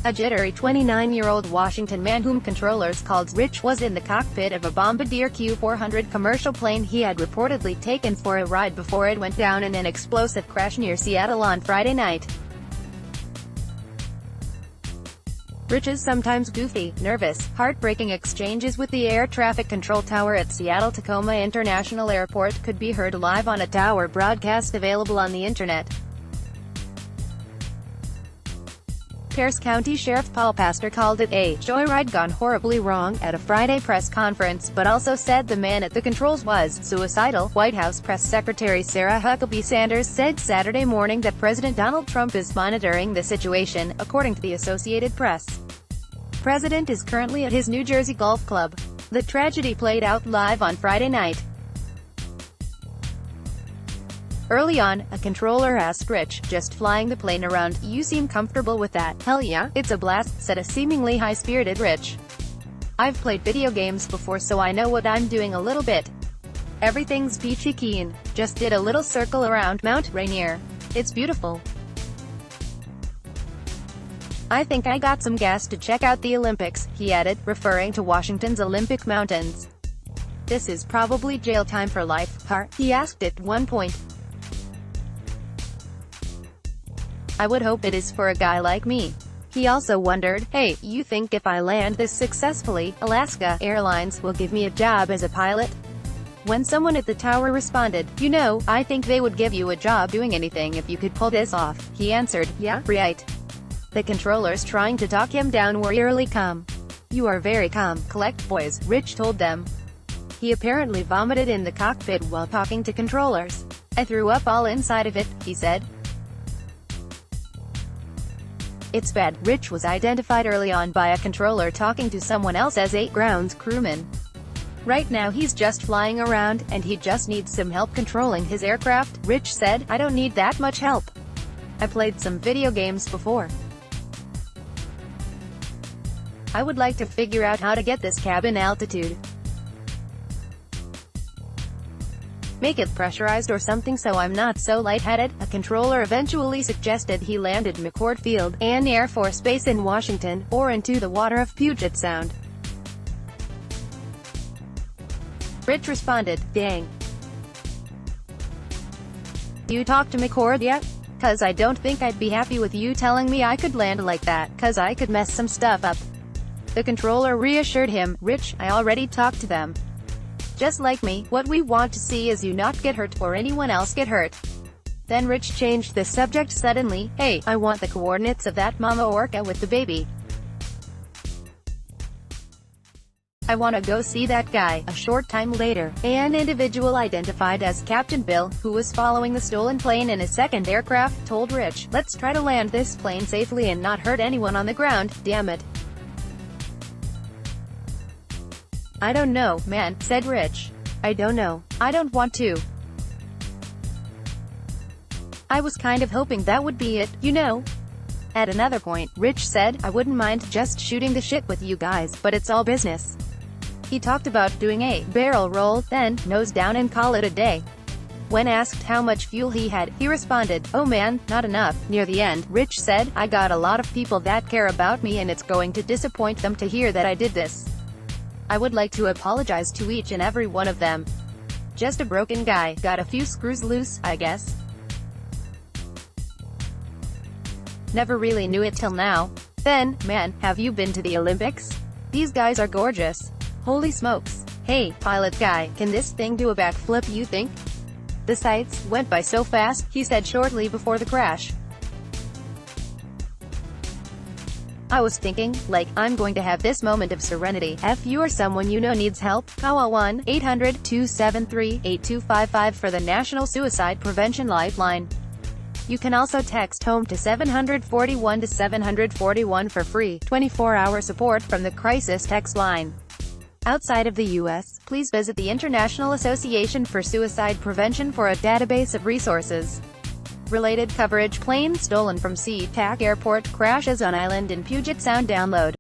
A jittery 29-year-old Washington man whom controllers called Rich was in the cockpit of a Bombardier Q400 commercial plane he had reportedly taken for a ride before it went down in an explosive crash near Seattle on Friday night. Rich's sometimes goofy, nervous, heartbreaking exchanges with the air traffic control tower at Seattle-Tacoma International Airport could be heard live on a tower broadcast available on the internet. Pierce County Sheriff Paul Pastor called it a joyride gone horribly wrong at a Friday press conference, but also said the man at the controls was suicidal. White House Press Secretary Sarah Huckabee Sanders said Saturday morning that President Donald Trump is monitoring the situation, according to the Associated Press. The president is currently at his New Jersey golf club. The tragedy played out live on Friday night. Early on, a controller asked Rich, "Just flying the plane around, you seem comfortable with that?" "Hell yeah, it's a blast," said a seemingly high-spirited Rich. "I've played video games before so I know what I'm doing a little bit. Everything's peachy keen. Just did a little circle around Mount Rainier. It's beautiful. I think I got some gas to check out the Olympics," he added, referring to Washington's Olympic mountains. "This is probably jail time for life, huh?" he asked at one point. "I would hope it is for a guy like me." He also wondered, "Hey, you think if I land this successfully, Alaska Airlines will give me a job as a pilot?" When someone at the tower responded, "You know, I think they would give you a job doing anything if you could pull this off," he answered, "Yeah, right." The controllers trying to talk him down were eerily calm. "You are very calm, collect boys," Rich told them. He apparently vomited in the cockpit while talking to controllers. "I threw up all inside of it," he said. "It's bad." Rich was identified early on by a controller talking to someone else as a grounds crewman. "Right now he's just flying around, and he just needs some help controlling his aircraft," Rich said. "I don't need that much help. I played some video games before. I would like to figure out how to get this cabin altitude. Make it pressurized or something so I'm not so lightheaded." A controller eventually suggested he land at McChord Field, an Air Force base in Washington, or into the water of Puget Sound. Rich responded, "Dang. You talked to McChord yet? 'Cause I don't think I'd be happy with you telling me I could land like that, 'cause I could mess some stuff up." The controller reassured him, "Rich, I already talked to them. Just like me, what we want to see is you not get hurt, or anyone else get hurt." Then Rich changed the subject suddenly, "Hey, I want the coordinates of that mama orca with the baby. I want to go see that guy." A short time later, an individual identified as Captain Bill, who was following the stolen plane in a second aircraft, told Rich, "Let's try to land this plane safely and not hurt anyone on the ground, damn it." "I don't know, man," said Rich. "I don't know. I don't want to. I was kind of hoping that would be it, you know." At another point, Rich said, "I wouldn't mind just shooting the shit with you guys, but it's all business." He talked about doing a barrel roll, then nose down and call it a day. When asked how much fuel he had, he responded, "Oh man, not enough." Near the end, Rich said, "I got a lot of people that care about me and it's going to disappoint them to hear that I did this. I would like to apologize to each and every one of them. Just a broken guy, got a few screws loose, I guess. Never really knew it till now." Then, "Man, have you been to the Olympics? These guys are gorgeous. Holy smokes. Hey, pilot guy, can this thing do a backflip you think?" "The sights went by so fast," he said shortly before the crash. "I was thinking, like, I'm going to have this moment of serenity. If you or someone you know needs help, call 1-800-273-8255 for the National Suicide Prevention Lifeline. You can also text HOME to 741 to 741 for free 24-hour support from the Crisis Text Line. Outside of the U.S., please visit the International Association for Suicide Prevention for a database of resources. Related coverage: plane stolen from SeaTac Airport, crashes on island in Puget Sound. Download